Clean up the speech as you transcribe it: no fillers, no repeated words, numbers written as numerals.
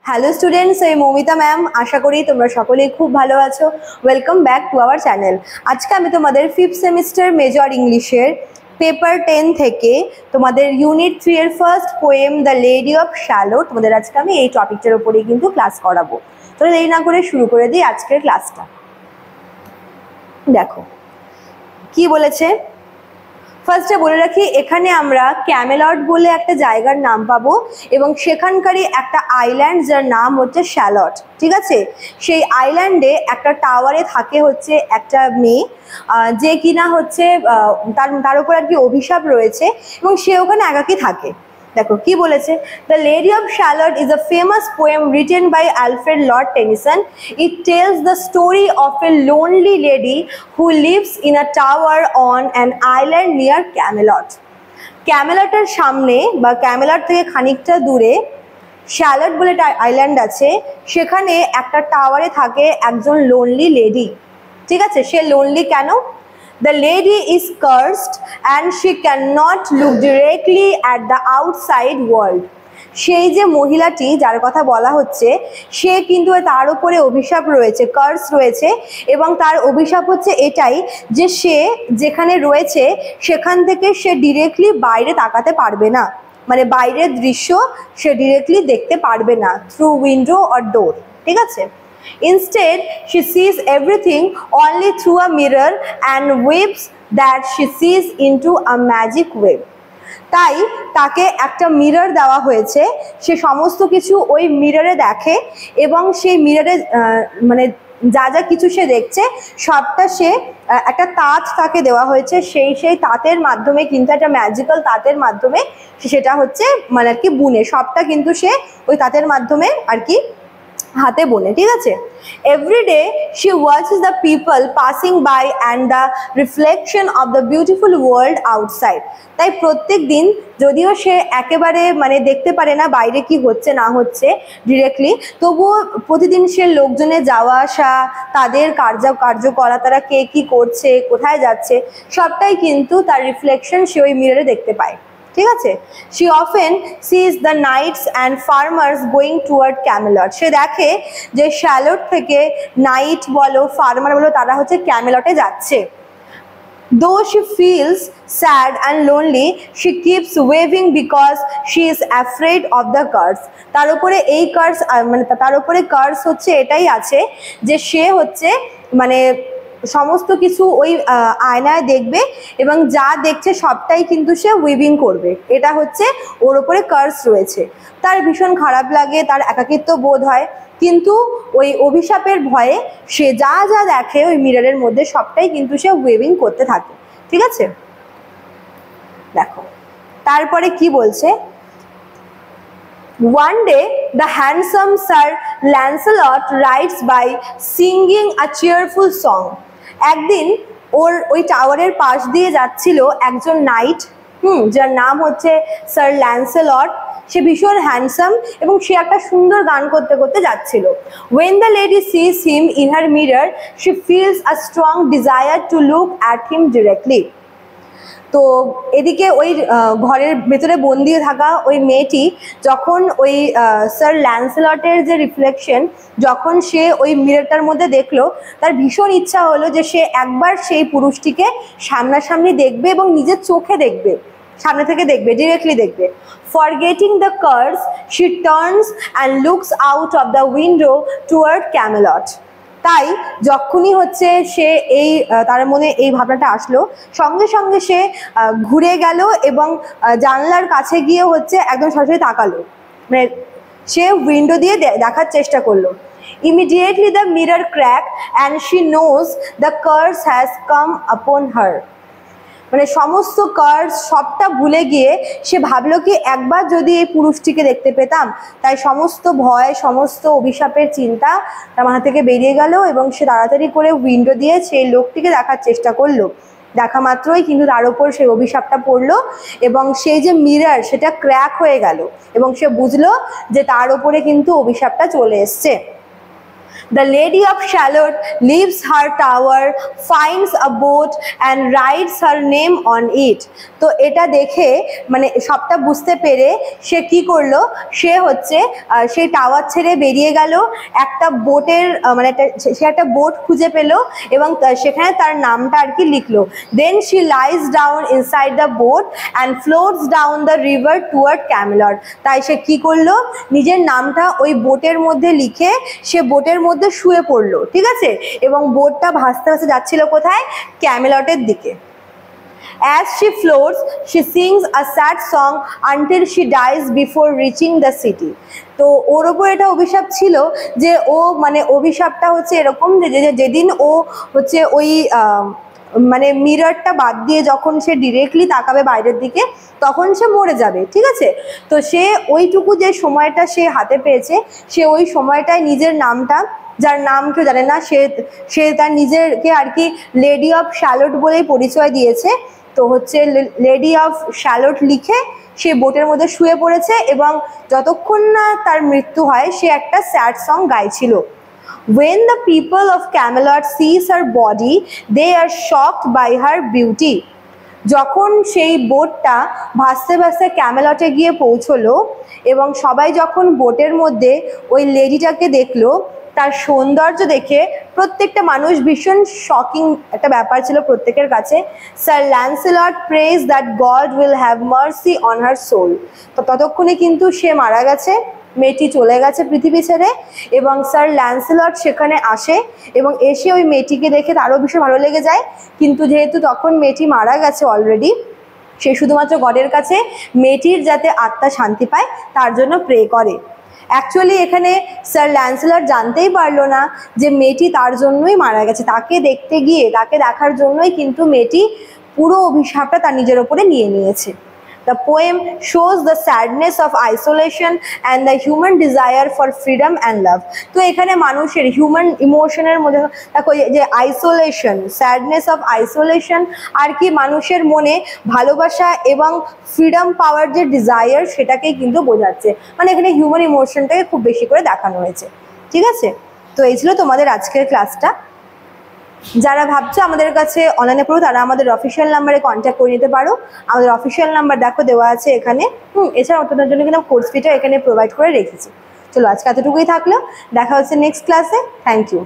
Hello students, আমি Moumita ma'am. আশা করি তোমরা সকলেই খুব ভালো আছো। Welcome back to our channel. আজকে আমি তোমাদের 5th সেমিস্টার মেজর ইংলিশের পেপার 10 থেকে তোমাদের ইউনিট 3 এর first poem the lady of shallow, তোমাদের আজকে আমি এই টপিকটার উপরেই কিন্তু ক্লাস করাবো। তো দেরি না করে শুরু করে দিই আজকের ক্লাসটা। দেখো কি বলেছে। ফার্স্টে বলে রাখি, এখানে আমরা ক্যামেলট বলে একটা জায়গার নাম পাবো এবং সেখানকারই একটা আইল্যান্ড যার নাম হচ্ছে শ্যালট। ঠিক আছে, সেই আইল্যান্ডে একটা টাওয়ারে থাকে হচ্ছে একটা মেয়ে, যে কিনা হচ্ছে তার উপর আর কি অভিশাপ রয়েছে এবং সে ওখানে একাকী থাকে। দেখো কি বলেছে, the lady of Shalott is a famous poem written by Alfred Lord Tennyson. It tells the story of a lonely lady who lives in a tower on an island near Camelot. ক্যামেলটের সামনে বা ক্যামেলট থেকে খানিকটা দূরে shallot বলে একটা island আছে, সেখানে একটা টাওয়ারে থাকে একজন লোনলি লেডি। ঠিক আছে, সে লোনলি কেন? The lady is cursed and she cannot look directly at the outside world. সেই যে মহিলাটি যার কথা বলা হচ্ছে, সে কিন্তু তার উপরে অভিশাপ রয়েছে, কার্স রয়েছে, এবং তার অভিশাপ হচ্ছে এটাই যে সে যেখানে রয়েছে সেখান থেকে সে ডিরেক্টলি বাইরে তাকাতে পারবে না, মানে বাইরের দৃশ্য সে ডিরেক্টলি দেখতে পারবে না থ্রু উইন্ডো অর ডোর। ঠিক আছে, instead she sees everything only through a mirror and weaves that she sees into a magic web. তাই তাকে একটা মিরর দেওয়া হয়েছে, সে সমস্ত কিছু ওই মিররে দেখে এবং সেই মিররে মানে যা যা কিছু সে দেখছে সবটা সে একটা তাঁত তাকে দেওয়া হয়েছে, সেই তাঁতের মাধ্যমে কিন্তু একটা ম্যাজিক্যাল তাঁতের মাধ্যমে সেটা হচ্ছে মানে আর কি বুনে, সবটা কিন্তু সে ওই তাঁতের মাধ্যমে আর কি হাতে বোনে। ঠিক আছে, every day she watches the people passing by and the reflection of the beautiful world outside. তাই প্রত্যেক দিন, যদিও সে একেবারে মানে দেখতে পারে না বাইরে কি হচ্ছে না হচ্ছে ডিরেক্টলি, তবুও প্রতিদিন সে লোকজনের যাওয়া আসা, তাদের কার্যকলাপ, তারা কে কি করছে, কোথায় যাচ্ছে, সবটাই কিন্তু তার রিফ্লেকশন সে ওই মিররে দেখতে পায়। ঠিক আছে, she often sees the knights and farmers going toward Camelot. সে দেখে যে শ্যালট থেকে নাইট বলো, ফার্মার বলো, তারা হচ্ছে ক্যামেলটে যাচ্ছে। Though she feels sad and lonely, she keeps waving because she is afraid of the curse. তার উপরে এই কার্স মানে তার উপরে কার্স হচ্ছে এটাই আছে যে সে হচ্ছে মানে সমস্ত কিছু ওই আয়নায় দেখবে এবং যা দেখছে সবটাই কিন্তু সে উইভিং করবে, এটা হচ্ছে ওর ওপরে কার্স রয়েছে। তার ভীষণ খারাপ লাগে, তার একাকিত্ব বোধ হয়, কিন্তু ওই অভিশাপের ভয়ে সে যা যা দেখে ওই মিররের মধ্যে সবটাই কিন্তু সে উইভিং করতে থাকে। ঠিক আছে, দেখো তারপরে কি বলছে। One day, the handsome Sir Lancelot rides by singing a cheerful song. একদিন ওই টাওয়ারের পাশ দিয়ে যাচ্ছিল একজন নাইট, যার নাম হচ্ছে স্যার ল্যান্সেলট। সে ভীষণ হ্যান্ডসাম এবং সে একটা সুন্দর গান করতে করতে যাচ্ছিল। When the lady sees him in her mirror, she feels a strong desire to look at him directly. তো এদিকে ওই ঘরের ভেতরে বন্দি থাকা ওই মেয়েটি যখন ওই স্যার ল্যান্সেলটের যে রিফ্লেকশন যখন সে ওই মিররটার মধ্যে দেখলো, তার ভীষণ ইচ্ছা হলো যে সে একবার সেই পুরুষটিকে সামনাসামনি দেখবে এবং নিজের চোখে দেখবে, সামনে থেকে দেখবে, ডিরেক্টলি দেখবে। Forgetting the curse, she turns and looks out of the window toward Camelot. তাই যখনই হচ্ছে সে এই তার মনে এই ভাবনাটা আসলো, সঙ্গে সঙ্গে সে ঘুরে গেল এবং জানলার কাছে গিয়ে হচ্ছে একদম সরাসরি তাকালো, মানে সে উইন্ডো দিয়ে দেখার চেষ্টা করলো। Immediately the mirror cracked and she knows the curse has come upon her. মানে সমস্ত কার্স সবটা ভুলে গিয়ে সে ভাবলো কি একবার যদি এই পুরুষটিকে দেখতে পেতাম, তাই সমস্ত ভয়, সমস্ত অভিশাপের চিন্তা তার মাথা থেকে বেরিয়ে গেল এবং সে তাড়াতাড়ি করে উইন্ডো দিয়ে সেই লোকটিকে দেখার চেষ্টা করলো। দেখা মাত্রই কিন্তু তার উপর সেই অভিশাপটা পড়লো এবং সেই যে মিরর সেটা ক্র্যাক হয়ে গেল এবং সে বুঝলো যে তার উপরে কিন্তু অভিশাপটা চলে এসছে। The lady of Shalott leaves her tower, finds a boat and writes her name on it. তো এটা দেখে মানে সবটা বুঝতে পেরে সে কি করলো, সে হচ্ছে সেই টাওয়ার ছেড়ে বেরিয়ে গেল, একটা বোটের মানে সে একটা বোট খুঁজে পেল এবং সেখানে তার নামটা আর কি লিখলো। Then she lies down inside the boat and floats down the river toward Camelot. তাই সে কি করলো, নিজের নামটা ওই বোটের মধ্যে লিখে সে বোটের মধ্যে শুয়ে পড়লো, ঠিক আছে, এবং বোটটা ভাসতে ভাসতে যাচ্ছিল কোথায়, ক্যামেলটের দিকে। As she floats, she sings a sad song until she dies before reaching the city. তো ওর ওপর এটা অভিশাপ ছিল যে ও মানে অভিশাপটা হচ্ছে এরকম যে যেদিন ও হচ্ছে ওই মানে মিররটা বাদ দিয়ে যখন সে ডিরেক্টলি তাকাবে বাইরের দিকে তখন সে মরে যাবে, ঠিক আছে। তো সে ওইটুকু যে সময়টা সে হাতে পেয়েছে, সে ওই সময়টায় নিজের নামটা, যার নাম কেউ জানে না, সে তার নিজেরকে আর কি লেডি অফ শ্যালট বলেই পরিচয় দিয়েছে। তো হচ্ছে লেডি অফ শ্যালট লিখে সে বোটের মধ্যে শুয়ে পড়েছে এবং যতক্ষণ না তার মৃত্যু হয় সে একটা স্যাড সং গাইছিল। When the people of Camelot sees her body, they are shocked by her beauty. যখন সেই বোটটা ভাসতে ভাসতে ক্যামেলটে গিয়ে পৌঁছলো এবং সবাই যখন বোটের মধ্যে ওই লেডিটাকে দেখলো, তার সৌন্দর্য দেখে প্রত্যেকটা মানুষ ভীষণ শকিং একটা ব্যাপার ছিল প্রত্যেকের কাছে। Sir Lancelot prays that God will have mercy on her soul. তো ততক্ষণে কিন্তু সে মারা গেছে, মেয়েটি চলে গেছে পৃথিবী ছেড়ে, এবং স্যার ল্যান্সেলট সেখানে আসে এবং এসে ওই মেয়েটিকে দেখে তারও ভীষণ ভালো লেগে যায়। কিন্তু যেহেতু তখন মেয়েটি মারা গেছে অলরেডি, সে শুধুমাত্র গডের কাছে মেয়েটির যাতে আত্মা শান্তি পায় তার জন্য প্রে করে। অ্যাকচুয়ালি এখানে স্যার ল্যান্সেলট জানতেই পারলো না যে মেয়েটি তার জন্যই মারা গেছে, তাকে দেখতে গিয়ে তাকে দেখার জন্যই কিন্তু মেয়েটি পুরো অভিশাপটা তার নিজের ওপরে নিয়ে নিয়েছে। The poem shows the sadness of isolation and the human desire for freedom and love. তো এখানে মানুষের হিউম্যান ইমোশনের মধ্যে দেখো যে আইসোলেশন, স্যাডনেস অফ আইসোলেশন আর কি মানুষের মনে ভালোবাসা এবং ফ্রিডম পাওয়ার যে ডিজায়ার সেটাকেই কিন্তু বোঝাচ্ছে। মানে এখানে হিউম্যান ইমোশনটাকে খুব বেশি করে দেখানো হয়েছে, ঠিক আছে। তো এই ছিল তোমাদের আজকের ক্লাসটা। যারা ভাবছো আমাদের কাছে অনলাইনে পড়ো তারা আমাদের অফিসিয়াল নাম্বারে কন্ট্যাক্ট করে নিতে পারো। আমাদের অফিসিয়াল নাম্বার দেখো দেওয়া আছে এখানে। এছাড়াও তোমাদের জন্য কিন্তু কোর্স ফিটা এখানে প্রোভাইড করে রেখেছি। চলো আজকে এতটুকুই থাকলো, দেখা হচ্ছে নেক্সট ক্লাসে। Thank you.